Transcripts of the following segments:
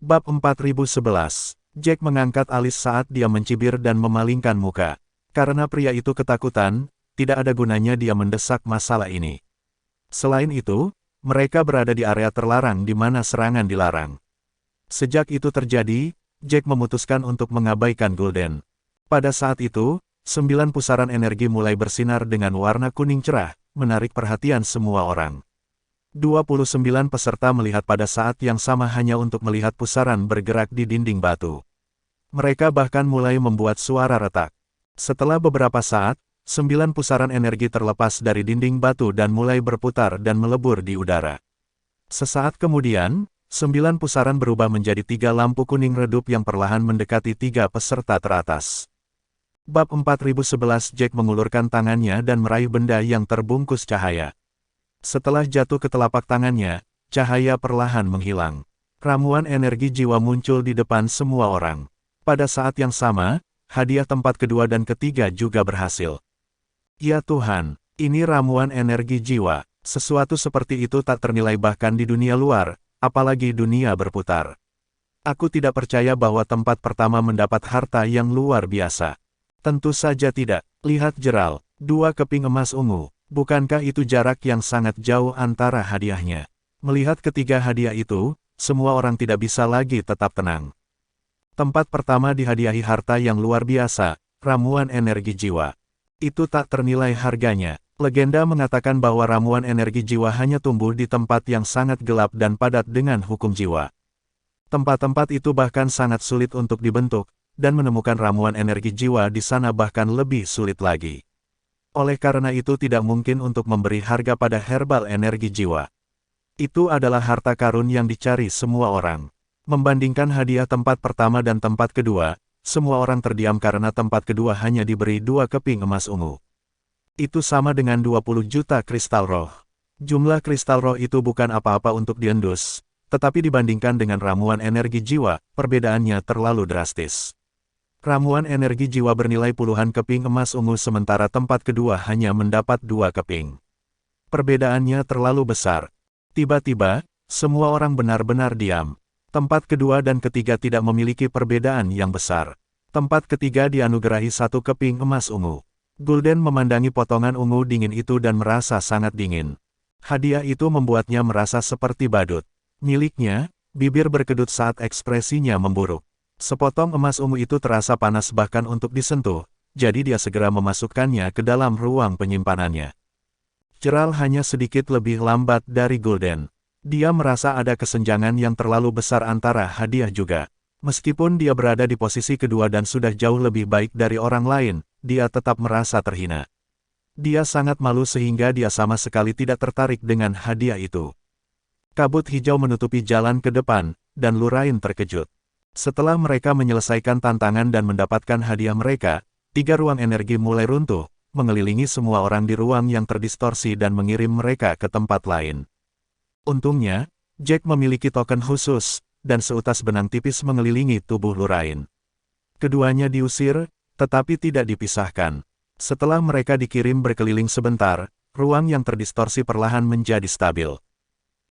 Bab 4011. Jack mengangkat alis saat dia mencibir dan memalingkan muka. Karena pria itu ketakutan, tidak ada gunanya dia mendesak masalah ini. Selain itu, mereka berada di area terlarang di mana serangan dilarang. Sejak itu terjadi, Jack memutuskan untuk mengabaikan Gul'dan. Pada saat itu, 9 pusaran energi mulai bersinar dengan warna kuning cerah, menarik perhatian semua orang. 29 peserta melihat pada saat yang sama hanya untuk melihat pusaran bergerak di dinding batu. Mereka bahkan mulai membuat suara retak. Setelah beberapa saat, 9 pusaran energi terlepas dari dinding batu dan mulai berputar dan melebur di udara. Sesaat kemudian, 9 pusaran berubah menjadi 3 lampu kuning redup yang perlahan mendekati 3 peserta teratas. Bab 4011. Jack mengulurkan tangannya dan meraih benda yang terbungkus cahaya. Setelah jatuh ke telapak tangannya, cahaya perlahan menghilang. Ramuan energi jiwa muncul di depan semua orang. Pada saat yang sama, hadiah tempat kedua dan ketiga juga berhasil. Ya Tuhan, ini ramuan energi jiwa. Sesuatu seperti itu tak ternilai bahkan di dunia luar, apalagi dunia berputar. Aku tidak percaya bahwa tempat pertama mendapat harta yang luar biasa. Tentu saja tidak. Lihat Gerald, 2 keping emas ungu. Bukankah itu jarak yang sangat jauh antara hadiahnya? Melihat ketiga hadiah itu, semua orang tidak bisa lagi tetap tenang. Tempat pertama dihadiahi harta yang luar biasa, ramuan energi jiwa. Itu tak ternilai harganya. Legenda mengatakan bahwa ramuan energi jiwa hanya tumbuh di tempat yang sangat gelap dan padat dengan hukum jiwa. Tempat-tempat itu bahkan sangat sulit untuk dibentuk, dan menemukan ramuan energi jiwa di sana bahkan lebih sulit lagi. Oleh karena itu tidak mungkin untuk memberi harga pada herbal energi jiwa. Itu adalah harta karun yang dicari semua orang. Membandingkan hadiah tempat pertama dan tempat kedua, semua orang terdiam karena tempat kedua hanya diberi 2 keping emas ungu. Itu sama dengan 20 juta kristal roh. Jumlah kristal roh itu bukan apa-apa untuk diendus, tetapi dibandingkan dengan ramuan energi jiwa, perbedaannya terlalu drastis. Ramuan energi jiwa bernilai puluhan keping emas ungu sementara tempat kedua hanya mendapat 2 keping. Perbedaannya terlalu besar. Tiba-tiba, semua orang benar-benar diam. Tempat kedua dan ketiga tidak memiliki perbedaan yang besar. Tempat ketiga dianugerahi 1 keping emas ungu. Gul'dan memandangi potongan ungu dingin itu dan merasa sangat dingin. Hadiah itu membuatnya merasa seperti badut. Miliknya, bibir berkedut saat ekspresinya memburuk. Sepotong emas ungu itu terasa panas bahkan untuk disentuh, jadi dia segera memasukkannya ke dalam ruang penyimpanannya. Gerald hanya sedikit lebih lambat dari Gul'dan. Dia merasa ada kesenjangan yang terlalu besar antara hadiah juga. Meskipun dia berada di posisi kedua dan sudah jauh lebih baik dari orang lain, dia tetap merasa terhina. Dia sangat malu sehingga dia sama sekali tidak tertarik dengan hadiah itu. Kabut hijau menutupi jalan ke depan, dan Lurain terkejut. Setelah mereka menyelesaikan tantangan dan mendapatkan hadiah mereka, 3 ruang energi mulai runtuh, mengelilingi semua orang di ruang yang terdistorsi dan mengirim mereka ke tempat lain. Untungnya, Jack memiliki token khusus, dan seutas benang tipis mengelilingi tubuh Lurain. Keduanya diusir, tetapi tidak dipisahkan. Setelah mereka dikirim berkeliling sebentar, ruang yang terdistorsi perlahan menjadi stabil.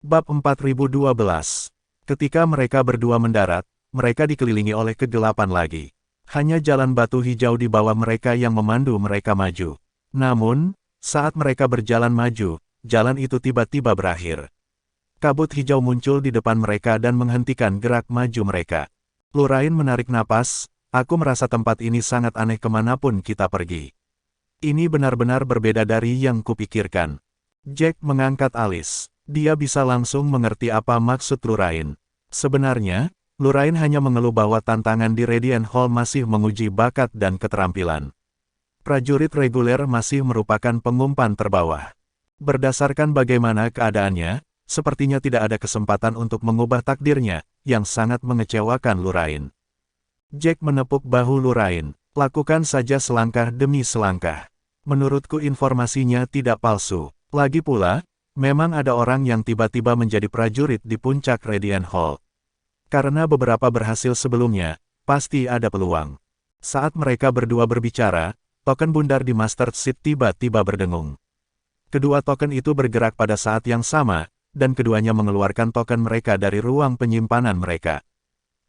Bab 4012. Ketika mereka berdua mendarat, mereka dikelilingi oleh kegelapan lagi. Hanya jalan batu hijau di bawah mereka yang memandu mereka maju. Namun, saat mereka berjalan maju, jalan itu tiba-tiba berakhir. Kabut hijau muncul di depan mereka dan menghentikan gerak maju mereka. Lurain menarik napas, aku merasa tempat ini sangat aneh kemanapun kita pergi. Ini benar-benar berbeda dari yang kupikirkan. Jack mengangkat alis. Dia bisa langsung mengerti apa maksud Lurain. Sebenarnya, Lurain hanya mengeluh bahwa tantangan di Radiant Hall masih menguji bakat dan keterampilan. Prajurit reguler masih merupakan pengumpan terbawah. Berdasarkan bagaimana keadaannya, sepertinya tidak ada kesempatan untuk mengubah takdirnya, yang sangat mengecewakan Lurain. Jack menepuk bahu Lurain. Lakukan saja selangkah demi selangkah. Menurutku informasinya tidak palsu. Lagi pula, memang ada orang yang tiba-tiba menjadi prajurit di puncak Radiant Hall. Karena beberapa berhasil sebelumnya, pasti ada peluang. Saat mereka berdua berbicara, token bundar di Master Seed tiba-tiba berdengung. Kedua token itu bergerak pada saat yang sama, dan keduanya mengeluarkan token mereka dari ruang penyimpanan mereka.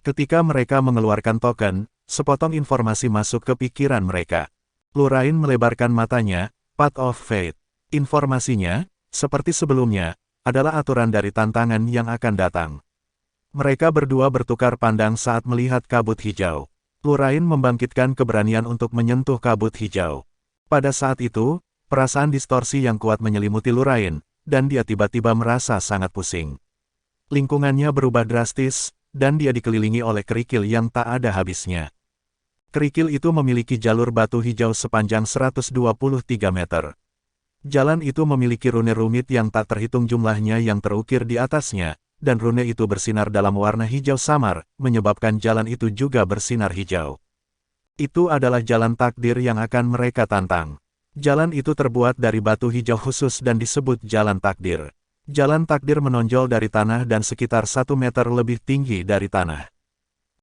Ketika mereka mengeluarkan token, sepotong informasi masuk ke pikiran mereka. Lurain melebarkan matanya, Path of Fate. Informasinya, seperti sebelumnya, adalah aturan dari tantangan yang akan datang. Mereka berdua bertukar pandang saat melihat kabut hijau. Lurain membangkitkan keberanian untuk menyentuh kabut hijau. Pada saat itu, perasaan distorsi yang kuat menyelimuti Lurain, dan dia tiba-tiba merasa sangat pusing. Lingkungannya berubah drastis, dan dia dikelilingi oleh kerikil yang tak ada habisnya. Kerikil itu memiliki jalur batu hijau sepanjang 123 meter. Jalan itu memiliki rune rumit yang tak terhitung jumlahnya yang terukir di atasnya, dan rune itu bersinar dalam warna hijau samar, menyebabkan jalan itu juga bersinar hijau. Itu adalah jalan takdir yang akan mereka tantang. Jalan itu terbuat dari batu hijau khusus dan disebut jalan takdir. Jalan takdir menonjol dari tanah dan sekitar 1 meter lebih tinggi dari tanah.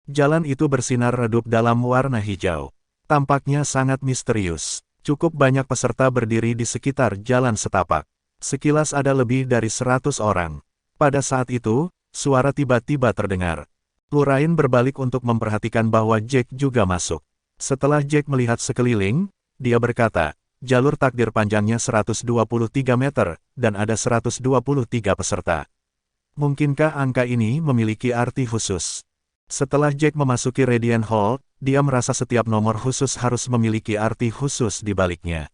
Jalan itu bersinar redup dalam warna hijau. Tampaknya sangat misterius. Cukup banyak peserta berdiri di sekitar jalan setapak. Sekilas ada lebih dari 100 orang. Pada saat itu, suara tiba-tiba terdengar. Lurain berbalik untuk memperhatikan bahwa Jack juga masuk. Setelah Jack melihat sekeliling, dia berkata, jalur takdir panjangnya 123 meter, dan ada 123 peserta. Mungkinkah angka ini memiliki arti khusus? Setelah Jack memasuki Radiant Hall, dia merasa setiap nomor khusus harus memiliki arti khusus di baliknya.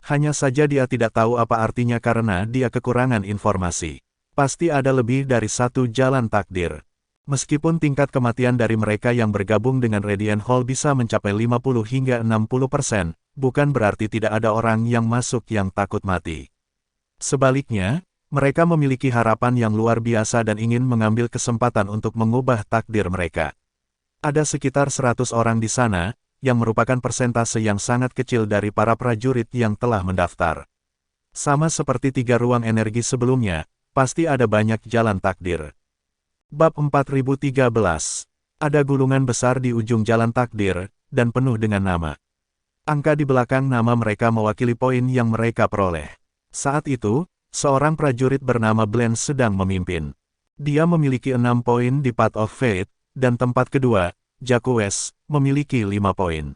Hanya saja dia tidak tahu apa artinya karena dia kekurangan informasi. Pasti ada lebih dari satu jalan takdir. Meskipun tingkat kematian dari mereka yang bergabung dengan Radiant Hall bisa mencapai 50 hingga 60%, bukan berarti tidak ada orang yang masuk yang takut mati. Sebaliknya, mereka memiliki harapan yang luar biasa dan ingin mengambil kesempatan untuk mengubah takdir mereka. Ada sekitar 100 orang di sana, yang merupakan persentase yang sangat kecil dari para prajurit yang telah mendaftar. Sama seperti 3 ruang energi sebelumnya, pasti ada banyak jalan takdir. Bab 4013. Ada gulungan besar di ujung jalan takdir, dan penuh dengan nama. Angka di belakang nama mereka mewakili poin yang mereka peroleh. Saat itu, seorang prajurit bernama Blanche sedang memimpin. Dia memiliki 6 poin di Path of Fate, dan tempat kedua, Jacques, memiliki 5 poin.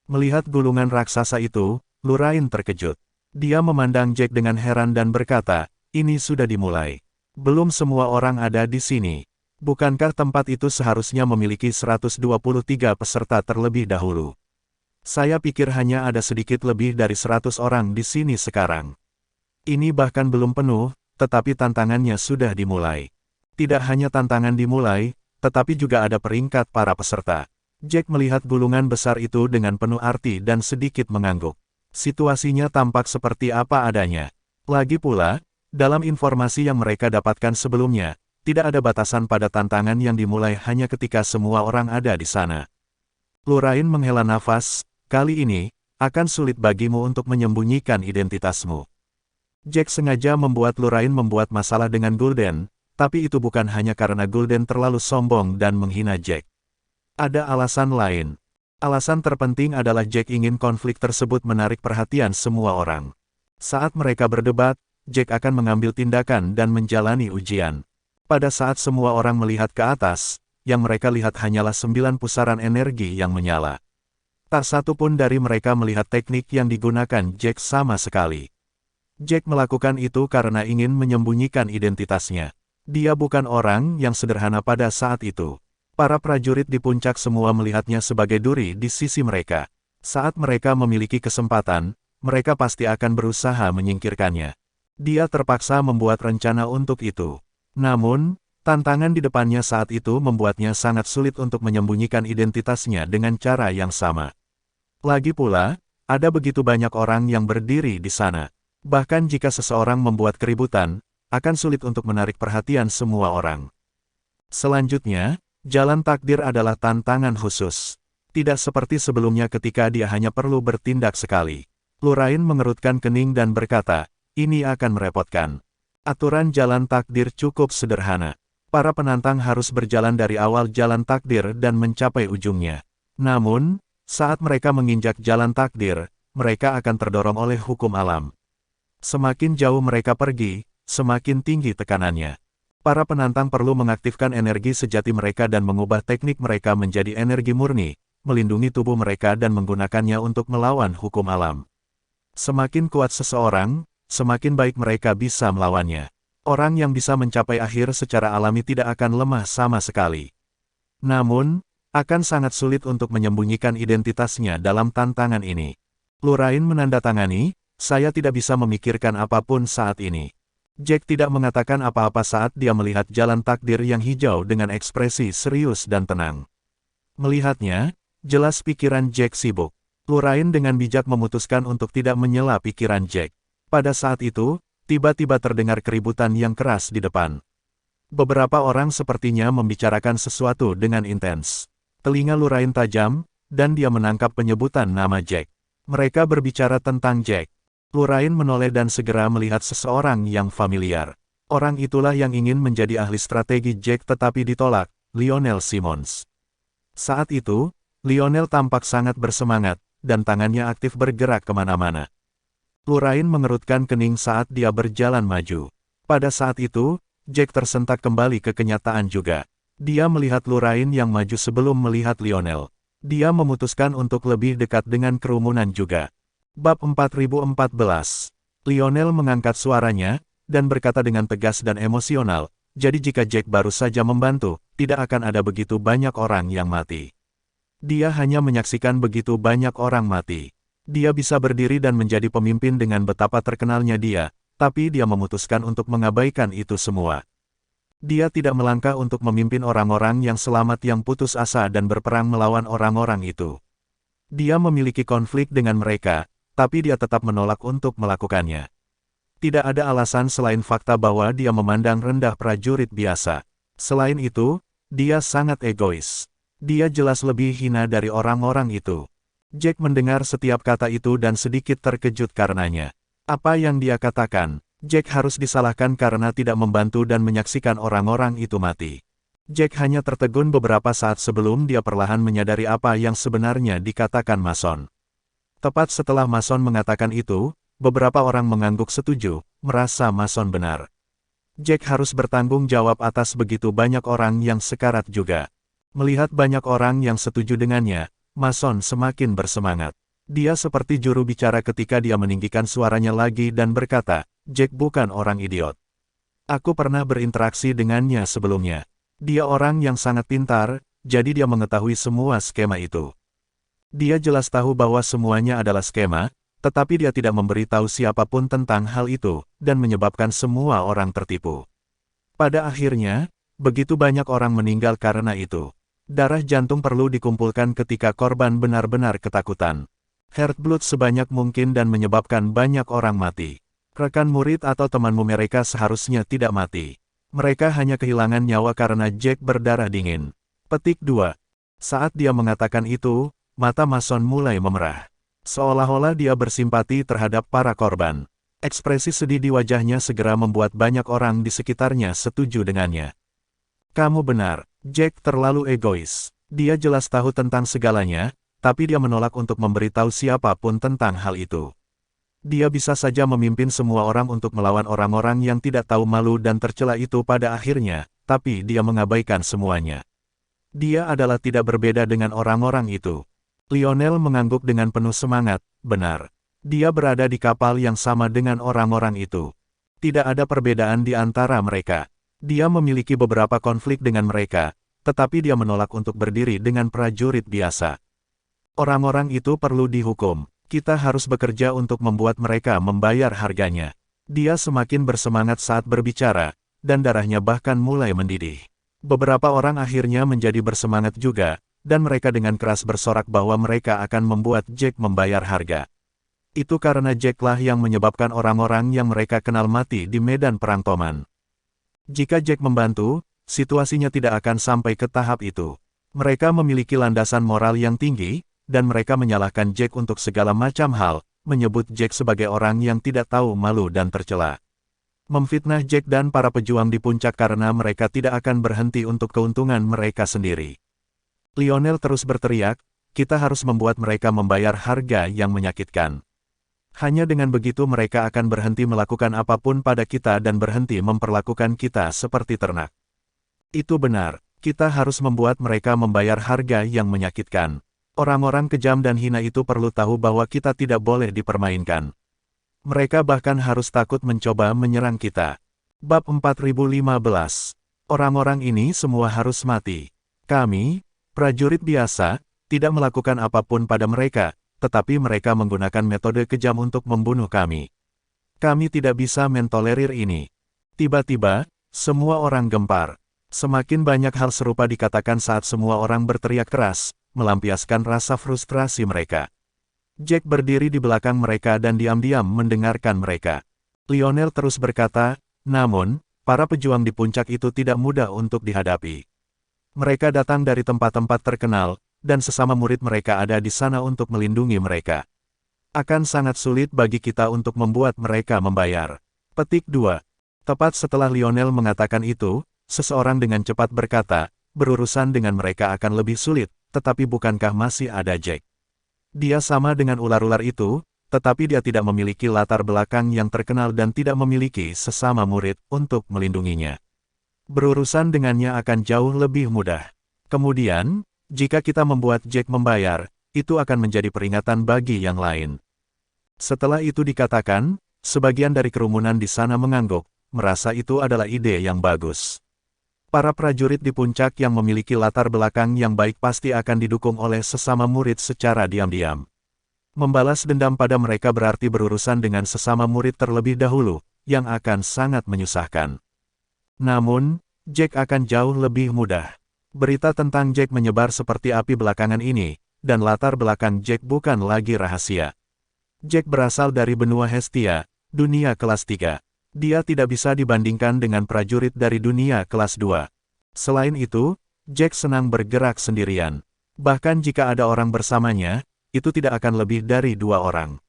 Melihat gulungan raksasa itu, Lurain terkejut. Dia memandang Jack dengan heran dan berkata, ini sudah dimulai. Belum semua orang ada di sini. Bukankah tempat itu seharusnya memiliki 123 peserta terlebih dahulu? Saya pikir hanya ada sedikit lebih dari 100 orang di sini sekarang. Ini bahkan belum penuh, tetapi tantangannya sudah dimulai. Tidak hanya tantangan dimulai, tetapi juga ada peringkat para peserta. Jack melihat gulungan besar itu dengan penuh arti dan sedikit mengangguk. Situasinya tampak seperti apa adanya. Lagi pula, dalam informasi yang mereka dapatkan sebelumnya, tidak ada batasan pada tantangan yang dimulai hanya ketika semua orang ada di sana. Lurain menghela nafas, kali ini, akan sulit bagimu untuk menyembunyikan identitasmu. Jack sengaja membuat Lurain membuat masalah dengan Gul'dan, tapi itu bukan hanya karena Gul'dan terlalu sombong dan menghina Jack. Ada alasan lain. Alasan terpenting adalah Jack ingin konflik tersebut menarik perhatian semua orang. Saat mereka berdebat, Jack akan mengambil tindakan dan menjalani ujian. Pada saat semua orang melihat ke atas, yang mereka lihat hanyalah 9 pusaran energi yang menyala. Tak satu pun dari mereka melihat teknik yang digunakan Jack sama sekali. Jack melakukan itu karena ingin menyembunyikan identitasnya. Dia bukan orang yang sederhana pada saat itu. Para prajurit di puncak semua melihatnya sebagai duri di sisi mereka. Saat mereka memiliki kesempatan, mereka pasti akan berusaha menyingkirkannya. Dia terpaksa membuat rencana untuk itu. Namun, tantangan di depannya saat itu membuatnya sangat sulit untuk menyembunyikan identitasnya dengan cara yang sama. Lagi pula, ada begitu banyak orang yang berdiri di sana. Bahkan jika seseorang membuat keributan, akan sulit untuk menarik perhatian semua orang. Selanjutnya, jalan takdir adalah tantangan khusus. Tidak seperti sebelumnya ketika dia hanya perlu bertindak sekali. Lurain mengerutkan kening dan berkata, ini akan merepotkan. Aturan jalan takdir cukup sederhana. Para penantang harus berjalan dari awal jalan takdir dan mencapai ujungnya. Namun, saat mereka menginjak jalan takdir, mereka akan terdorong oleh hukum alam. Semakin jauh mereka pergi, semakin tinggi tekanannya. Para penantang perlu mengaktifkan energi sejati mereka dan mengubah teknik mereka menjadi energi murni, melindungi tubuh mereka dan menggunakannya untuk melawan hukum alam. Semakin kuat seseorang, semakin baik mereka bisa melawannya. Orang yang bisa mencapai akhir secara alami tidak akan lemah sama sekali. Namun, akan sangat sulit untuk menyembunyikan identitasnya dalam tantangan ini. Lurain menandatangani, saya tidak bisa memikirkan apapun saat ini. Jack tidak mengatakan apa-apa saat dia melihat jalan takdir yang hijau dengan ekspresi serius dan tenang. Melihatnya, jelas pikiran Jack sibuk. Lurain dengan bijak memutuskan untuk tidak menyela pikiran Jack. Pada saat itu, tiba-tiba terdengar keributan yang keras di depan. Beberapa orang sepertinya membicarakan sesuatu dengan intens. Telinga Lurain tajam, dan dia menangkap penyebutan nama Jack. Mereka berbicara tentang Jack. Lurain menoleh dan segera melihat seseorang yang familiar. Orang itulah yang ingin menjadi ahli strategi Jack tetapi ditolak, Lionel Simmons. Saat itu, Lionel tampak sangat bersemangat, dan tangannya aktif bergerak kemana-mana. Lurain mengerutkan kening saat dia berjalan maju. Pada saat itu, Jack tersentak kembali ke kenyataan juga. Dia melihat Lurain yang maju sebelum melihat Lionel. Dia memutuskan untuk lebih dekat dengan kerumunan juga. Bab 4014. Lionel mengangkat suaranya, dan berkata dengan tegas dan emosional, jadi jika Jack baru saja membantu, tidak akan ada begitu banyak orang yang mati. Dia hanya menyaksikan begitu banyak orang mati. Dia bisa berdiri dan menjadi pemimpin dengan betapa terkenalnya dia, tapi dia memutuskan untuk mengabaikan itu semua. Dia tidak melangkah untuk memimpin orang-orang yang selamat yang putus asa dan berperang melawan orang-orang itu. Dia memiliki konflik dengan mereka, tapi dia tetap menolak untuk melakukannya. Tidak ada alasan selain fakta bahwa dia memandang rendah prajurit biasa. Selain itu, dia sangat egois. Dia jelas lebih hina dari orang-orang itu. Jack mendengar setiap kata itu dan sedikit terkejut karenanya. Apa yang dia katakan, Jack harus disalahkan karena tidak membantu dan menyaksikan orang-orang itu mati. Jack hanya tertegun beberapa saat sebelum dia perlahan menyadari apa yang sebenarnya dikatakan Mason. Tepat setelah Mason mengatakan itu, beberapa orang mengangguk setuju, merasa Mason benar. Jack harus bertanggung jawab atas begitu banyak orang yang sekarat juga. Melihat banyak orang yang setuju dengannya, Mason semakin bersemangat. Dia seperti juru bicara ketika dia meninggikan suaranya lagi dan berkata, Jack bukan orang idiot. Aku pernah berinteraksi dengannya sebelumnya. Dia orang yang sangat pintar, jadi dia mengetahui semua skema itu. Dia jelas tahu bahwa semuanya adalah skema, tetapi dia tidak memberitahu siapapun tentang hal itu, dan menyebabkan semua orang tertipu. Pada akhirnya, begitu banyak orang meninggal karena itu. Darah jantung perlu dikumpulkan ketika korban benar-benar ketakutan. Heartblood sebanyak mungkin dan menyebabkan banyak orang mati. Rekan murid atau temanmu mereka seharusnya tidak mati. Mereka hanya kehilangan nyawa karena Jack berdarah dingin. Petik 2. Saat dia mengatakan itu, mata Mason mulai memerah. Seolah-olah dia bersimpati terhadap para korban. Ekspresi sedih di wajahnya segera membuat banyak orang di sekitarnya setuju dengannya. Kamu benar, Jack terlalu egois. Dia jelas tahu tentang segalanya, tapi dia menolak untuk memberitahu siapapun tentang hal itu. Dia bisa saja memimpin semua orang untuk melawan orang-orang yang tidak tahu malu dan tercela itu pada akhirnya, tapi dia mengabaikan semuanya. Dia adalah tidak berbeda dengan orang-orang itu. Lionel mengangguk dengan penuh semangat, benar. Dia berada di kapal yang sama dengan orang-orang itu. Tidak ada perbedaan di antara mereka. Dia memiliki beberapa konflik dengan mereka, tetapi dia menolak untuk berdiri dengan prajurit biasa. Orang-orang itu perlu dihukum. Kita harus bekerja untuk membuat mereka membayar harganya. Dia semakin bersemangat saat berbicara, dan darahnya bahkan mulai mendidih. Beberapa orang akhirnya menjadi bersemangat juga, dan mereka dengan keras bersorak bahwa mereka akan membuat Jack membayar harga. Itu karena Jack-lah yang menyebabkan orang-orang yang mereka kenal mati di medan perang Toman. Jika Jack membantu, situasinya tidak akan sampai ke tahap itu. Mereka memiliki landasan moral yang tinggi, dan mereka menyalahkan Jack untuk segala macam hal, menyebut Jack sebagai orang yang tidak tahu malu dan tercela. Memfitnah Jack dan para pejuang di puncak karena mereka tidak akan berhenti untuk keuntungan mereka sendiri. Lionel terus berteriak, kita harus membuat mereka membayar harga yang menyakitkan. Hanya dengan begitu mereka akan berhenti melakukan apapun pada kita dan berhenti memperlakukan kita seperti ternak. Itu benar, kita harus membuat mereka membayar harga yang menyakitkan. Orang-orang kejam dan hina itu perlu tahu bahwa kita tidak boleh dipermainkan. Mereka bahkan harus takut mencoba menyerang kita. Bab 4015. Orang-orang ini semua harus mati. Kami, prajurit biasa, tidak melakukan apapun pada mereka, tetapi mereka menggunakan metode kejam untuk membunuh kami. Kami tidak bisa mentolerir ini. Tiba-tiba, semua orang gempar. Semakin banyak hal serupa dikatakan saat semua orang berteriak keras, melampiaskan rasa frustrasi mereka. Jack berdiri di belakang mereka dan diam-diam mendengarkan mereka. Lionel terus berkata, namun, para pejuang di puncak itu tidak mudah untuk dihadapi. Mereka datang dari tempat-tempat terkenal, dan sesama murid mereka ada di sana untuk melindungi mereka. Akan sangat sulit bagi kita untuk membuat mereka membayar. Petik 2. Tepat setelah Lionel mengatakan itu, seseorang dengan cepat berkata, berurusan dengan mereka akan lebih sulit, tetapi bukankah masih ada Jack? Dia sama dengan ular-ular itu, tetapi dia tidak memiliki latar belakang yang terkenal dan tidak memiliki sesama murid untuk melindunginya. Berurusan dengannya akan jauh lebih mudah. Kemudian, jika kita membuat Jack membayar, itu akan menjadi peringatan bagi yang lain. Setelah itu dikatakan, sebagian dari kerumunan di sana mengangguk, merasa itu adalah ide yang bagus. Para prajurit di puncak yang memiliki latar belakang yang baik pasti akan didukung oleh sesama murid secara diam-diam. Membalas dendam pada mereka berarti berurusan dengan sesama murid terlebih dahulu, yang akan sangat menyusahkan. Namun, Jack akan jauh lebih mudah. Berita tentang Jack menyebar seperti api belakangan ini, dan latar belakang Jack bukan lagi rahasia. Jack berasal dari benua Hestia, dunia kelas 3. Dia tidak bisa dibandingkan dengan prajurit dari dunia kelas 2. Selain itu, Jack senang bergerak sendirian. Bahkan jika ada orang bersamanya, itu tidak akan lebih dari 2 orang.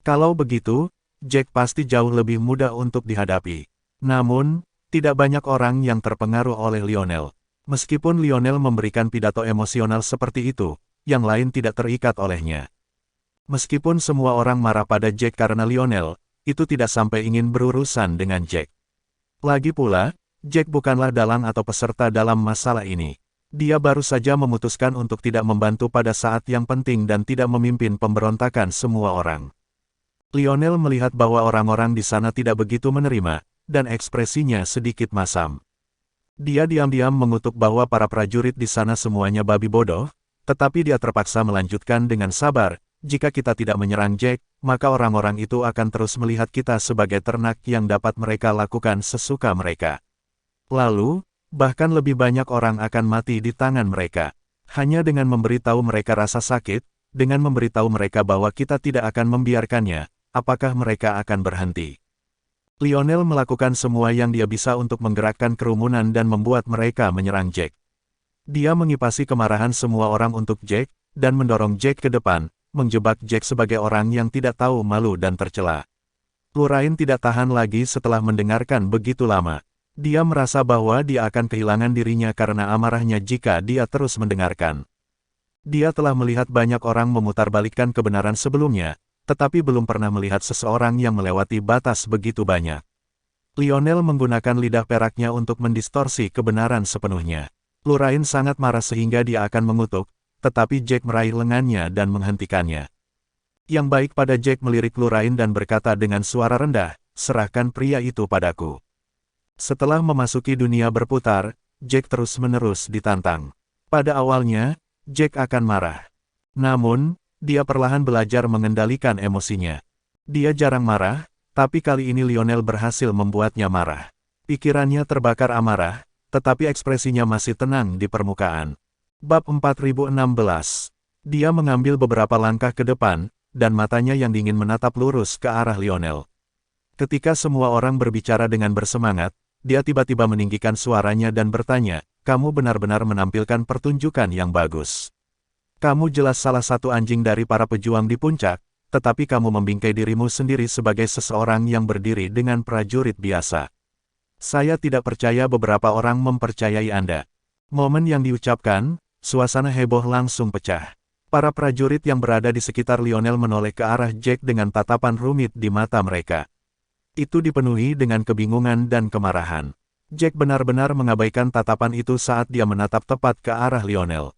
Kalau begitu, Jack pasti jauh lebih mudah untuk dihadapi. Namun, tidak banyak orang yang terpengaruh oleh Lionel. Meskipun Lionel memberikan pidato emosional seperti itu, yang lain tidak terikat olehnya. Meskipun semua orang marah pada Jack karena Lionel, itu tidak sampai ingin berurusan dengan Jack. Lagi pula, Jack bukanlah dalang atau peserta dalam masalah ini. Dia baru saja memutuskan untuk tidak membantu pada saat yang penting dan tidak memimpin pemberontakan semua orang. Lionel melihat bahwa orang-orang di sana tidak begitu menerima, dan ekspresinya sedikit masam. Dia diam-diam mengutuk bahwa para prajurit di sana semuanya babi bodoh, tetapi dia terpaksa melanjutkan dengan sabar, jika kita tidak menyerang Jack, maka orang-orang itu akan terus melihat kita sebagai ternak yang dapat mereka lakukan sesuka mereka. Lalu, bahkan lebih banyak orang akan mati di tangan mereka. Hanya dengan memberitahu mereka rasa sakit, dengan memberitahu mereka bahwa kita tidak akan membiarkannya, apakah mereka akan berhenti? Lionel melakukan semua yang dia bisa untuk menggerakkan kerumunan dan membuat mereka menyerang Jack. Dia mengipasi kemarahan semua orang untuk Jack, dan mendorong Jack ke depan, menjebak Jack sebagai orang yang tidak tahu malu dan tercela. Lurain tidak tahan lagi setelah mendengarkan begitu lama. Dia merasa bahwa dia akan kehilangan dirinya karena amarahnya jika dia terus mendengarkan. Dia telah melihat banyak orang memutarbalikkan kebenaran sebelumnya, tetapi belum pernah melihat seseorang yang melewati batas begitu banyak. Lionel menggunakan lidah peraknya untuk mendistorsi kebenaran sepenuhnya. Lurain sangat marah sehingga dia akan mengutuk, tetapi Jack meraih lengannya dan menghentikannya. Yang baik pada Jack melirik Lurain dan berkata dengan suara rendah, serahkan pria itu padaku. Setelah memasuki dunia berputar, Jack terus-menerus ditantang. Pada awalnya, Jack akan marah. Namun, dia perlahan belajar mengendalikan emosinya. Dia jarang marah, tapi kali ini Lionel berhasil membuatnya marah. Pikirannya terbakar amarah, tetapi ekspresinya masih tenang di permukaan. Bab 4016. Dia mengambil beberapa langkah ke depan, dan matanya yang dingin menatap lurus ke arah Lionel. Ketika semua orang berbicara dengan bersemangat, dia tiba-tiba meninggikan suaranya dan bertanya, kamu benar-benar menampilkan pertunjukan yang bagus. Kamu jelas salah satu anjing dari para pejuang di puncak, tetapi kamu membingkai dirimu sendiri sebagai seseorang yang berdiri dengan prajurit biasa. Saya tidak percaya beberapa orang mempercayai Anda. Momen yang diucapkan, suasana heboh langsung pecah. Para prajurit yang berada di sekitar Lionel menoleh ke arah Jack dengan tatapan rumit di mata mereka. Itu dipenuhi dengan kebingungan dan kemarahan. Jack benar-benar mengabaikan tatapan itu saat dia menatap tepat ke arah Lionel.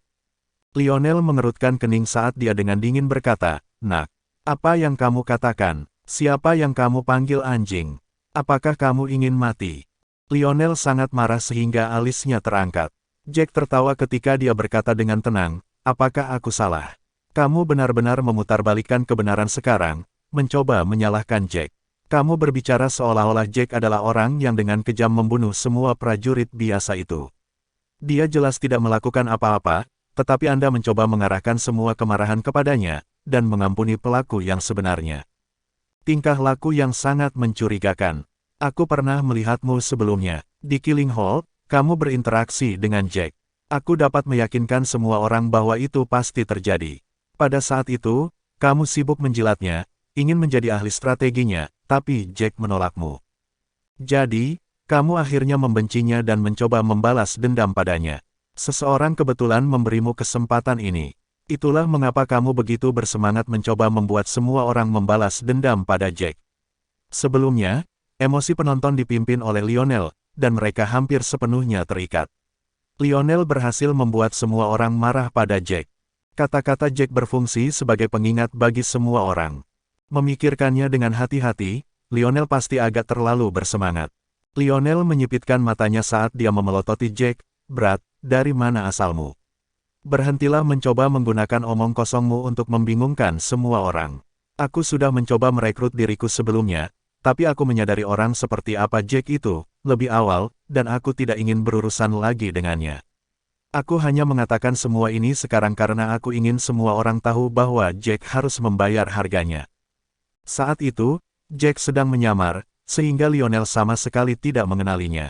Lionel mengerutkan kening saat dia dengan dingin berkata, "Nak, apa yang kamu katakan? Siapa yang kamu panggil anjing? Apakah kamu ingin mati?" Lionel sangat marah sehingga alisnya terangkat. Jack tertawa ketika dia berkata dengan tenang, "Apakah aku salah? Kamu benar-benar memutarbalikkan kebenaran sekarang, mencoba menyalahkan Jack. Kamu berbicara seolah-olah Jack adalah orang yang dengan kejam membunuh semua prajurit biasa itu. Dia jelas tidak melakukan apa-apa, tetapi Anda mencoba mengarahkan semua kemarahan kepadanya, dan mengampuni pelaku yang sebenarnya. Tingkah laku yang sangat mencurigakan. Aku pernah melihatmu sebelumnya. Di Killing Hall, kamu berinteraksi dengan Jack. Aku dapat meyakinkan semua orang bahwa itu pasti terjadi. Pada saat itu, kamu sibuk menjilatnya, ingin menjadi ahli strateginya, tapi Jack menolakmu. Jadi, kamu akhirnya membencinya dan mencoba membalas dendam padanya. Seseorang kebetulan memberimu kesempatan ini. Itulah mengapa kamu begitu bersemangat mencoba membuat semua orang membalas dendam pada Jack. Sebelumnya, emosi penonton dipimpin oleh Lionel, dan mereka hampir sepenuhnya terikat. Lionel berhasil membuat semua orang marah pada Jack. Kata-kata Jack berfungsi sebagai pengingat bagi semua orang. Memikirkannya dengan hati-hati, Lionel pasti agak terlalu bersemangat. Lionel menyipitkan matanya saat dia memelototi Jack. "Brad, dari mana asalmu? Berhentilah mencoba menggunakan omong kosongmu untuk membingungkan semua orang. Aku sudah mencoba merekrut diriku sebelumnya, tapi aku menyadari orang seperti apa Jack itu, lebih awal, dan aku tidak ingin berurusan lagi dengannya. Aku hanya mengatakan semua ini sekarang karena aku ingin semua orang tahu bahwa Jack harus membayar harganya." Saat itu, Jack sedang menyamar, sehingga Lionel sama sekali tidak mengenalinya.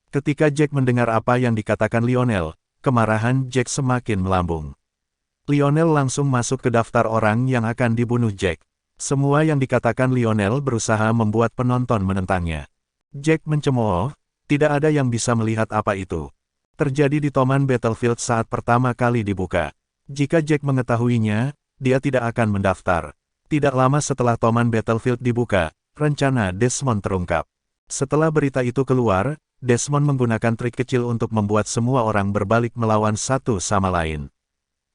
Ketika Jack mendengar apa yang dikatakan Lionel, kemarahan Jack semakin melambung. Lionel langsung masuk ke daftar orang yang akan dibunuh Jack. Semua yang dikatakan Lionel berusaha membuat penonton menentangnya. Jack mencemooh, tidak ada yang bisa melihat apa itu terjadi di Taman Battlefield saat pertama kali dibuka. Jika Jack mengetahuinya, dia tidak akan mendaftar. Tidak lama setelah Taman Battlefield dibuka, rencana Desmond terungkap. Setelah berita itu keluar, Desmond menggunakan trik kecil untuk membuat semua orang berbalik melawan satu sama lain.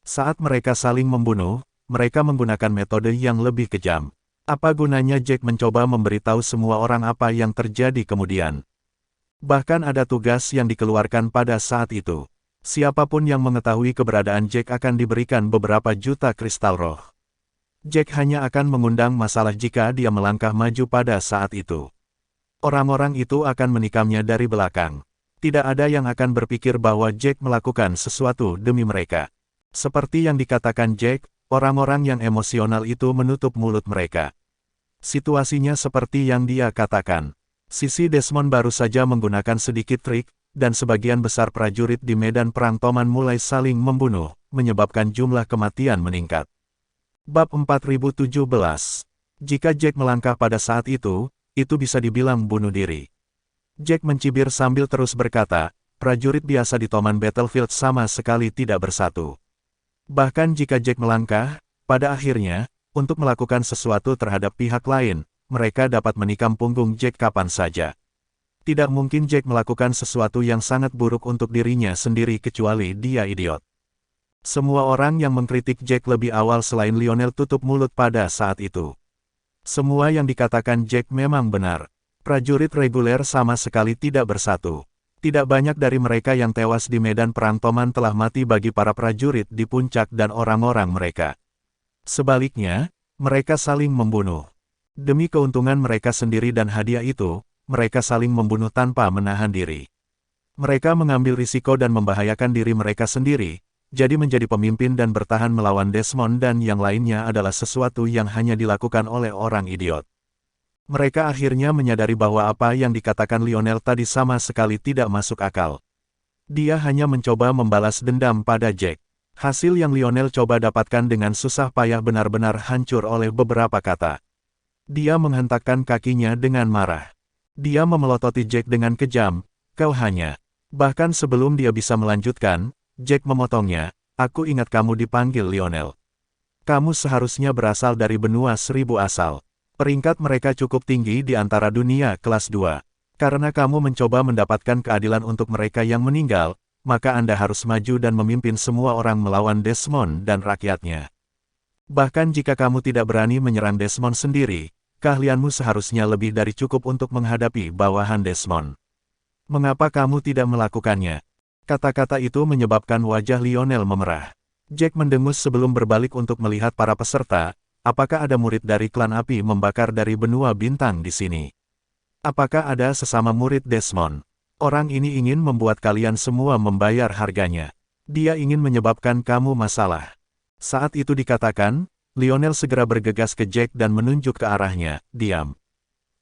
Saat mereka saling membunuh, mereka menggunakan metode yang lebih kejam. Apa gunanya Jack mencoba memberitahu semua orang apa yang terjadi kemudian? Bahkan ada tugas yang dikeluarkan pada saat itu. Siapapun yang mengetahui keberadaan Jack akan diberikan beberapa juta kristal roh. Jack hanya akan mengundang masalah jika dia melangkah maju pada saat itu. Orang-orang itu akan menikamnya dari belakang. Tidak ada yang akan berpikir bahwa Jack melakukan sesuatu demi mereka. Seperti yang dikatakan Jack, orang-orang yang emosional itu menutup mulut mereka. Situasinya seperti yang dia katakan. Sisi Desmond baru saja menggunakan sedikit trik, dan sebagian besar prajurit di medan perang Toman mulai saling membunuh, menyebabkan jumlah kematian meningkat. Bab 4017. Jika Jack melangkah pada saat itu bisa dibilang bunuh diri. Jack mencibir sambil terus berkata, prajurit biasa di Taman Battlefield sama sekali tidak bersatu. Bahkan jika Jack melangkah, pada akhirnya, untuk melakukan sesuatu terhadap pihak lain, mereka dapat menikam punggung Jack kapan saja. Tidak mungkin Jack melakukan sesuatu yang sangat buruk untuk dirinya sendiri kecuali dia idiot. Semua orang yang mengkritik Jack lebih awal selain Lionel tutup mulut pada saat itu. Semua yang dikatakan Jack memang benar. Prajurit reguler sama sekali tidak bersatu. Tidak banyak dari mereka yang tewas di medan perang Toman telah mati bagi para prajurit di puncak dan orang-orang mereka. Sebaliknya, mereka saling membunuh. Demi keuntungan mereka sendiri dan hadiah itu, mereka saling membunuh tanpa menahan diri. Mereka mengambil risiko dan membahayakan diri mereka sendiri. Jadi menjadi pemimpin dan bertahan melawan Desmond dan yang lainnya adalah sesuatu yang hanya dilakukan oleh orang idiot. Mereka akhirnya menyadari bahwa apa yang dikatakan Lionel tadi sama sekali tidak masuk akal. Dia hanya mencoba membalas dendam pada Jack. Hasil yang Lionel coba dapatkan dengan susah payah benar-benar hancur oleh beberapa kata. Dia menghentakkan kakinya dengan marah. Dia memelototi Jack dengan kejam, "Kau hanya..." Bahkan sebelum dia bisa melanjutkan, Jack memotongnya, aku ingat kamu dipanggil Lionel. Kamu seharusnya berasal dari benua 1000 asal. Peringkat mereka cukup tinggi di antara dunia kelas 2. Karena kamu mencoba mendapatkan keadilan untuk mereka yang meninggal, maka Anda harus maju dan memimpin semua orang melawan Desmond dan rakyatnya. Bahkan jika kamu tidak berani menyerang Desmond sendiri, keahlianmu seharusnya lebih dari cukup untuk menghadapi bawahan Desmond. Mengapa kamu tidak melakukannya? Kata-kata itu menyebabkan wajah Lionel memerah. Jack mendengus sebelum berbalik untuk melihat para peserta. Apakah ada murid dari klan api membakar dari benua bintang di sini? Apakah ada sesama murid Desmond? Orang ini ingin membuat kalian semua membayar harganya. Dia ingin menyebabkan kamu masalah. Saat itu dikatakan, Lionel segera bergegas ke Jack dan menunjuk ke arahnya, diam.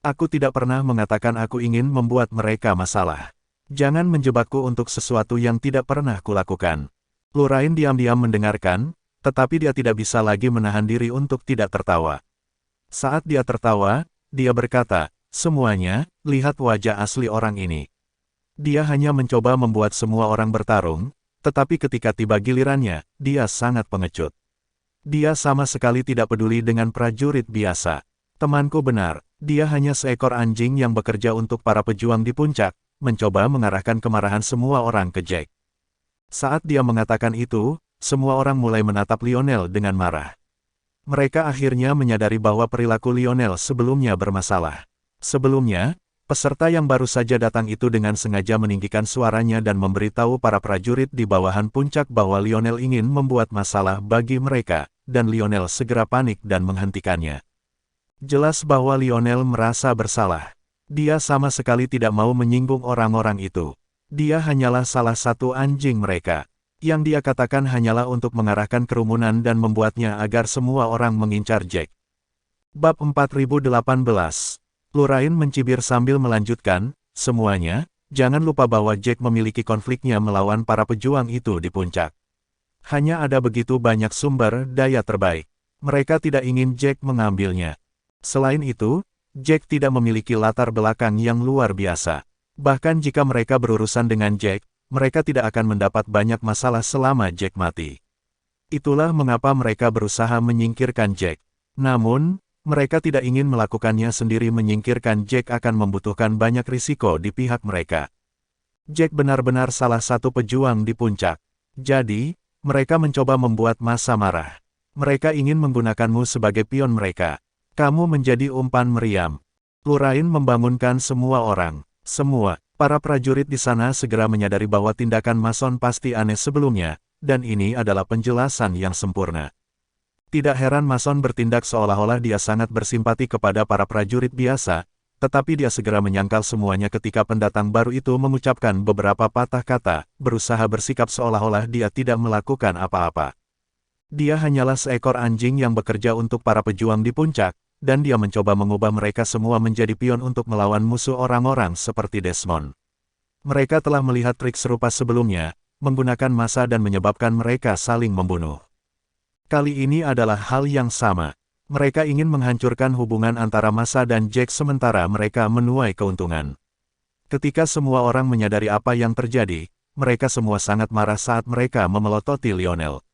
Aku tidak pernah mengatakan aku ingin membuat mereka masalah. Jangan menjebakku untuk sesuatu yang tidak pernah kulakukan. Lorraine diam-diam mendengarkan, tetapi dia tidak bisa lagi menahan diri untuk tidak tertawa. Saat dia tertawa, dia berkata, semuanya, lihat wajah asli orang ini. Dia hanya mencoba membuat semua orang bertarung, tetapi ketika tiba gilirannya, dia sangat pengecut. Dia sama sekali tidak peduli dengan prajurit biasa. Temanku benar, dia hanya seekor anjing yang bekerja untuk para pejuang di puncak, mencoba mengarahkan kemarahan semua orang ke Jack. Saat dia mengatakan itu, semua orang mulai menatap Lionel dengan marah. Mereka akhirnya menyadari bahwa perilaku Lionel sebelumnya bermasalah. Sebelumnya, peserta yang baru saja datang itu dengan sengaja meninggikan suaranya dan memberitahu para prajurit di bawahan puncak bahwa Lionel ingin membuat masalah bagi mereka, dan Lionel segera panik dan menghentikannya. Jelas bahwa Lionel merasa bersalah. Dia sama sekali tidak mau menyinggung orang-orang itu. Dia hanyalah salah satu anjing mereka. Yang dia katakan hanyalah untuk mengarahkan kerumunan dan membuatnya agar semua orang mengincar Jack. Bab 4018. Lorraine mencibir sambil melanjutkan, semuanya, jangan lupa bahwa Jack memiliki konfliknya melawan para pejuang itu di puncak. Hanya ada begitu banyak sumber daya terbaik. Mereka tidak ingin Jack mengambilnya. Selain itu, Jack tidak memiliki latar belakang yang luar biasa. Bahkan jika mereka berurusan dengan Jack, mereka tidak akan mendapat banyak masalah selama Jack mati. Itulah mengapa mereka berusaha menyingkirkan Jack. Namun, mereka tidak ingin melakukannya sendiri. Menyingkirkan Jack akan membutuhkan banyak risiko di pihak mereka. Jack benar-benar salah satu pejuang di puncak. Jadi, mereka mencoba membuat massa marah. Mereka ingin menggunakanmu sebagai pion mereka. Kamu menjadi umpan meriam. Lorraine membangunkan semua orang. Semua, para prajurit di sana segera menyadari bahwa tindakan Mason pasti aneh sebelumnya, dan ini adalah penjelasan yang sempurna. Tidak heran Mason bertindak seolah-olah dia sangat bersimpati kepada para prajurit biasa, tetapi dia segera menyangkal semuanya ketika pendatang baru itu mengucapkan beberapa patah kata, berusaha bersikap seolah-olah dia tidak melakukan apa-apa. Dia hanyalah seekor anjing yang bekerja untuk para pejuang di puncak, dan dia mencoba mengubah mereka semua menjadi pion untuk melawan musuh orang-orang seperti Desmond. Mereka telah melihat trik serupa sebelumnya, menggunakan massa dan menyebabkan mereka saling membunuh. Kali ini adalah hal yang sama. Mereka ingin menghancurkan hubungan antara massa dan Jack sementara mereka menuai keuntungan. Ketika semua orang menyadari apa yang terjadi, mereka semua sangat marah saat mereka memelototi Lionel.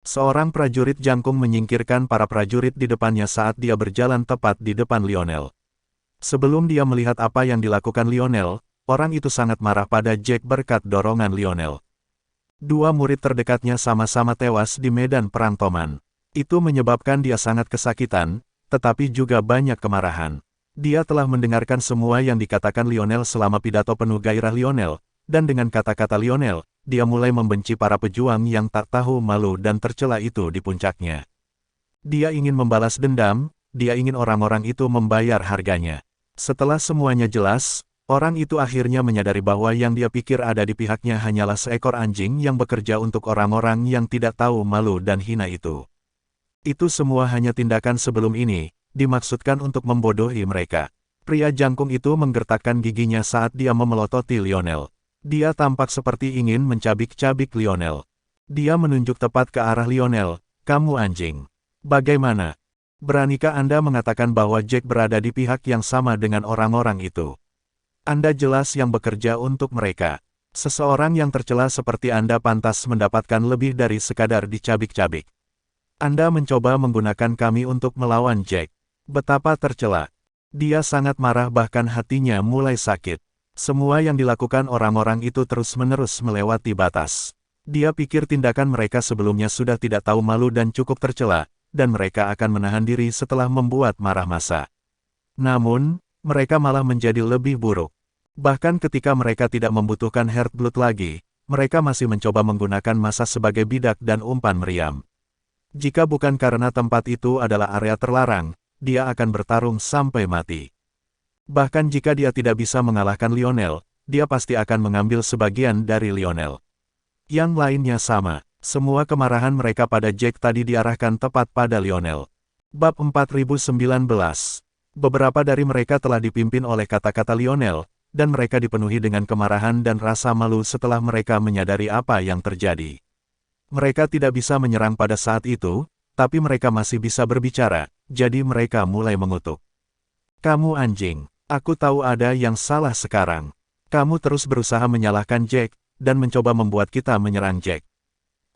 Seorang prajurit jangkung menyingkirkan para prajurit di depannya saat dia berjalan tepat di depan Lionel. Sebelum dia melihat apa yang dilakukan Lionel, orang itu sangat marah pada Jack berkat dorongan Lionel. Dua murid terdekatnya sama-sama tewas di medan perang Toman. Itu menyebabkan dia sangat kesakitan, tetapi juga banyak kemarahan. Dia telah mendengarkan semua yang dikatakan Lionel selama pidato penuh gairah Lionel, dan dengan kata-kata Lionel, dia mulai membenci para pejuang yang tak tahu malu dan tercela itu di puncaknya. Dia ingin membalas dendam, dia ingin orang-orang itu membayar harganya. Setelah semuanya jelas, orang itu akhirnya menyadari bahwa yang dia pikir ada di pihaknya hanyalah seekor anjing yang bekerja untuk orang-orang yang tidak tahu malu dan hina itu. Itu semua hanya tindakan sebelum ini, dimaksudkan untuk membodohi mereka. Pria jangkung itu menggertakkan giginya saat dia memelototi Lionel. Dia tampak seperti ingin mencabik-cabik Lionel. Dia menunjuk tepat ke arah Lionel, kamu anjing. Bagaimana? Beranikah Anda mengatakan bahwa Jack berada di pihak yang sama dengan orang-orang itu? Anda jelas yang bekerja untuk mereka. Seseorang yang tercela seperti Anda pantas mendapatkan lebih dari sekadar dicabik-cabik. Anda mencoba menggunakan kami untuk melawan Jack. Betapa tercela. Dia sangat marah bahkan hatinya mulai sakit. Semua yang dilakukan orang-orang itu terus-menerus melewati batas. Dia pikir tindakan mereka sebelumnya sudah tidak tahu malu dan cukup tercela, dan mereka akan menahan diri setelah membuat marah massa. Namun, mereka malah menjadi lebih buruk. Bahkan ketika mereka tidak membutuhkan Heartblood lagi, mereka masih mencoba menggunakan massa sebagai bidak dan umpan meriam. Jika bukan karena tempat itu adalah area terlarang, dia akan bertarung sampai mati. Bahkan jika dia tidak bisa mengalahkan Lionel, dia pasti akan mengambil sebagian dari Lionel. Yang lainnya sama, semua kemarahan mereka pada Jack tadi diarahkan tepat pada Lionel. Bab 4019. Beberapa dari mereka telah dipimpin oleh kata-kata Lionel, dan mereka dipenuhi dengan kemarahan dan rasa malu setelah mereka menyadari apa yang terjadi. Mereka tidak bisa menyerang pada saat itu, tapi mereka masih bisa berbicara, jadi mereka mulai mengutuk. Kamu anjing. Aku tahu ada yang salah sekarang. Kamu terus berusaha menyalahkan Jack, dan mencoba membuat kita menyerang Jack.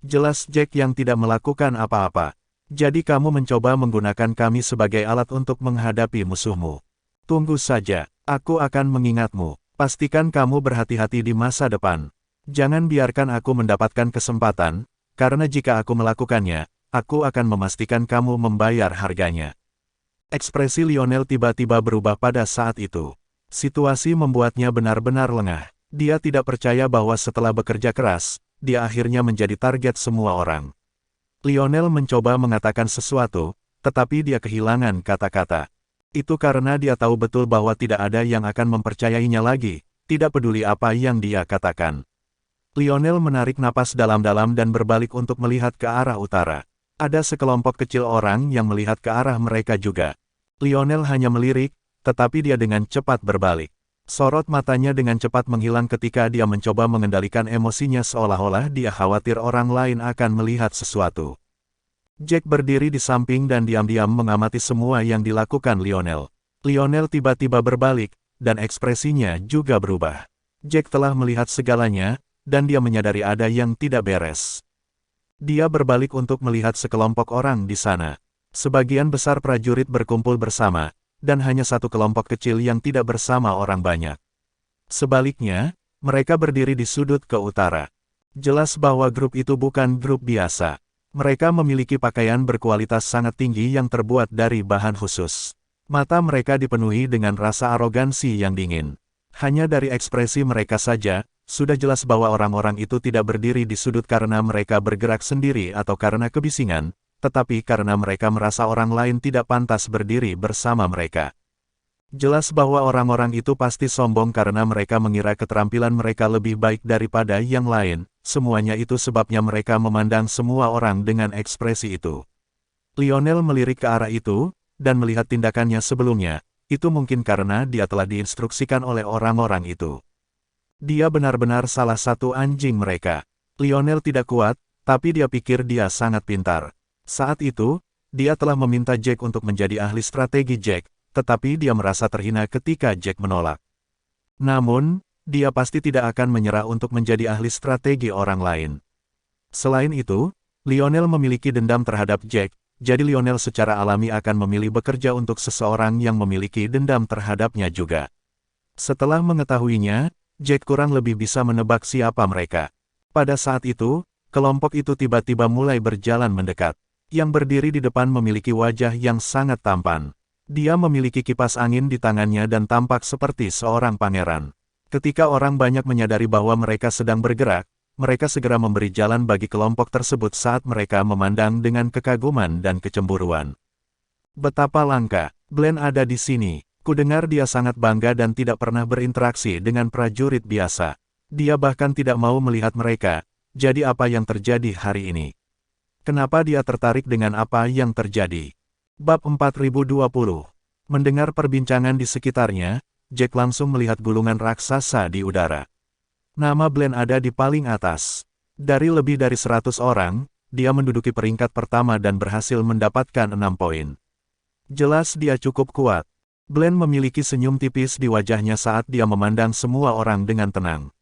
Jelas Jack yang tidak melakukan apa-apa. Jadi kamu mencoba menggunakan kami sebagai alat untuk menghadapi musuhmu. Tunggu saja, aku akan mengingatmu. Pastikan kamu berhati-hati di masa depan. Jangan biarkan aku mendapatkan kesempatan, karena jika aku melakukannya, aku akan memastikan kamu membayar harganya. Ekspresi Lionel tiba-tiba berubah pada saat itu. Situasi membuatnya benar-benar lengah. Dia tidak percaya bahwa setelah bekerja keras, dia akhirnya menjadi target semua orang. Lionel mencoba mengatakan sesuatu, tetapi dia kehilangan kata-kata. Itu karena dia tahu betul bahwa tidak ada yang akan mempercayainya lagi, tidak peduli apa yang dia katakan. Lionel menarik napas dalam-dalam dan berbalik untuk melihat ke arah utara. Ada sekelompok kecil orang yang melihat ke arah mereka juga. Lionel hanya melirik, tetapi dia dengan cepat berbalik. Sorot matanya dengan cepat menghilang ketika dia mencoba mengendalikan emosinya seolah-olah dia khawatir orang lain akan melihat sesuatu. Jack berdiri di samping dan diam-diam mengamati semua yang dilakukan Lionel. Lionel tiba-tiba berbalik, dan ekspresinya juga berubah. Jack telah melihat segalanya, dan dia menyadari ada yang tidak beres. Dia berbalik untuk melihat sekelompok orang di sana. Sebagian besar prajurit berkumpul bersama, dan hanya satu kelompok kecil yang tidak bersama orang banyak. Sebaliknya, mereka berdiri di sudut ke utara. Jelas bahwa grup itu bukan grup biasa. Mereka memiliki pakaian berkualitas sangat tinggi yang terbuat dari bahan khusus. Mata mereka dipenuhi dengan rasa arogansi yang dingin. Hanya dari ekspresi mereka saja, sudah jelas bahwa orang-orang itu tidak berdiri di sudut karena mereka bergerak sendiri atau karena kebisingan, tetapi karena mereka merasa orang lain tidak pantas berdiri bersama mereka. Jelas bahwa orang-orang itu pasti sombong karena mereka mengira keterampilan mereka lebih baik daripada yang lain, semuanya itu sebabnya mereka memandang semua orang dengan ekspresi itu. Lionel melirik ke arah itu, dan melihat tindakannya sebelumnya, itu mungkin karena dia telah diinstruksikan oleh orang-orang itu. Dia benar-benar salah satu anjing mereka. Lionel tidak kuat, tapi dia pikir dia sangat pintar. Saat itu, dia telah meminta Jack untuk menjadi ahli strategi Jack, tetapi dia merasa terhina ketika Jack menolak. Namun, dia pasti tidak akan menyerah untuk menjadi ahli strategi orang lain. Selain itu, Lionel memiliki dendam terhadap Jack, jadi Lionel secara alami akan memilih bekerja untuk seseorang yang memiliki dendam terhadapnya juga. Setelah mengetahuinya, Jack kurang lebih bisa menebak siapa mereka. Pada saat itu, kelompok itu tiba-tiba mulai berjalan mendekat. Yang berdiri di depan memiliki wajah yang sangat tampan. Dia memiliki kipas angin di tangannya dan tampak seperti seorang pangeran. Ketika orang banyak menyadari bahwa mereka sedang bergerak, mereka segera memberi jalan bagi kelompok tersebut saat mereka memandang dengan kekaguman dan kecemburuan. Betapa langka, Glenn ada di sini. Kudengar dia sangat bangga dan tidak pernah berinteraksi dengan prajurit biasa. Dia bahkan tidak mau melihat mereka, jadi apa yang terjadi hari ini? Kenapa dia tertarik dengan apa yang terjadi? Bab 4020. Mendengar perbincangan di sekitarnya, Jack langsung melihat gulungan raksasa di udara. Nama Glenn ada di paling atas. Dari lebih dari 100 orang, dia menduduki peringkat pertama dan berhasil mendapatkan 6 poin. Jelas dia cukup kuat. Glenn memiliki senyum tipis di wajahnya saat dia memandang semua orang dengan tenang.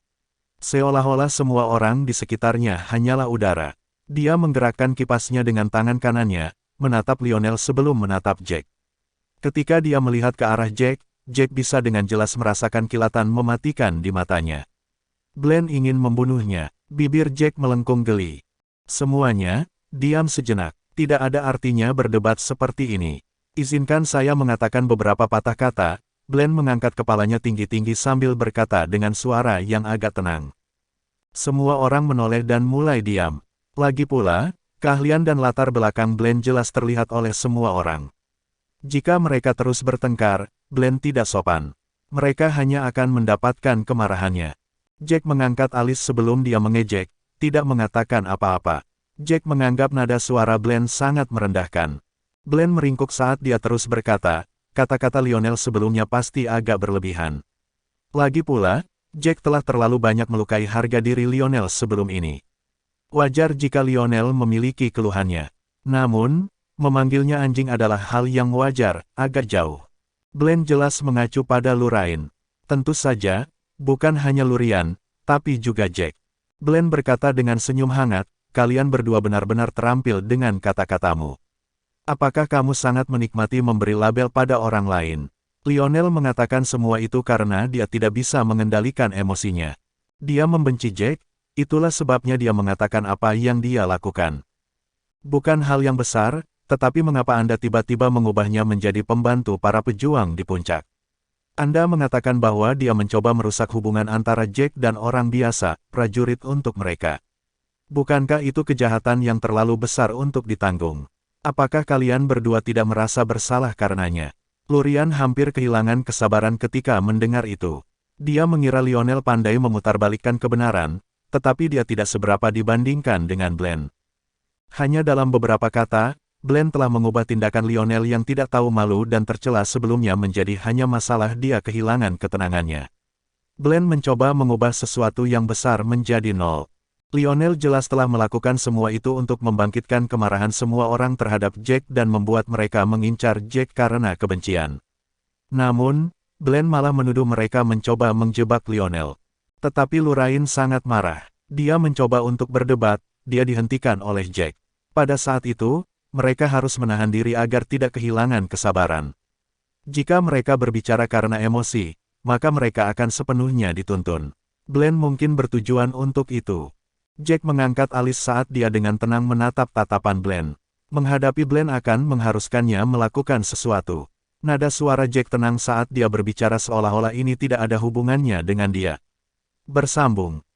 Seolah-olah semua orang di sekitarnya hanyalah udara. Dia menggerakkan kipasnya dengan tangan kanannya, menatap Lionel sebelum menatap Jack. Ketika dia melihat ke arah Jack, Jack bisa dengan jelas merasakan kilatan mematikan di matanya. Glenn ingin membunuhnya. Bibir Jack melengkung geli. Semuanya, diam sejenak. Tidak ada artinya berdebat seperti ini. Izinkan saya mengatakan beberapa patah kata. Glenn mengangkat kepalanya tinggi-tinggi sambil berkata dengan suara yang agak tenang. Semua orang menoleh dan mulai diam. Lagi pula, keahlian dan latar belakang Glenn jelas terlihat oleh semua orang. Jika mereka terus bertengkar, Glenn tidak sopan. Mereka hanya akan mendapatkan kemarahannya. Jack mengangkat alis sebelum dia mengejek, tidak mengatakan apa-apa. Jack menganggap nada suara Glenn sangat merendahkan. Glenn meringkuk saat dia terus berkata, kata-kata Lionel sebelumnya pasti agak berlebihan. Lagi pula, Jack telah terlalu banyak melukai harga diri Lionel sebelum ini. Wajar jika Lionel memiliki keluhannya. Namun, memanggilnya anjing adalah hal yang wajar, agak jauh. Glenn jelas mengacu pada Lurain. Tentu saja, bukan hanya Lurian, tapi juga Jack. Glenn berkata dengan senyum hangat, kalian berdua benar-benar terampil dengan kata-katamu. Apakah kamu sangat menikmati memberi label pada orang lain? Lionel mengatakan semua itu karena dia tidak bisa mengendalikan emosinya. Dia membenci Jack, itulah sebabnya dia mengatakan apa yang dia lakukan. Bukan hal yang besar, tetapi mengapa Anda tiba-tiba mengubahnya menjadi pembantu para pejuang di puncak? Anda mengatakan bahwa dia mencoba merusak hubungan antara Jack dan orang biasa, prajurit untuk mereka. Bukankah itu kejahatan yang terlalu besar untuk ditanggung? Apakah kalian berdua tidak merasa bersalah karenanya? Lurian hampir kehilangan kesabaran ketika mendengar itu. Dia mengira Lionel pandai memutarbalikkan kebenaran, tetapi dia tidak seberapa dibandingkan dengan Glenn. Hanya dalam beberapa kata, Glenn telah mengubah tindakan Lionel yang tidak tahu malu dan tercela sebelumnya menjadi hanya masalah dia kehilangan ketenangannya. Glenn mencoba mengubah sesuatu yang besar menjadi nol. Lionel jelas telah melakukan semua itu untuk membangkitkan kemarahan semua orang terhadap Jack dan membuat mereka mengincar Jack karena kebencian. Namun, Glenn malah menuduh mereka mencoba menjebak Lionel. Tetapi Lurain sangat marah. Dia mencoba untuk berdebat, dia dihentikan oleh Jack. Pada saat itu, mereka harus menahan diri agar tidak kehilangan kesabaran. Jika mereka berbicara karena emosi, maka mereka akan sepenuhnya dituntun. Glenn mungkin bertujuan untuk itu. Jack mengangkat alis saat dia dengan tenang menatap tatapan Glenn. Menghadapi Glenn akan mengharuskannya melakukan sesuatu. Nada suara Jack tenang saat dia berbicara seolah-olah ini tidak ada hubungannya dengan dia. Bersambung.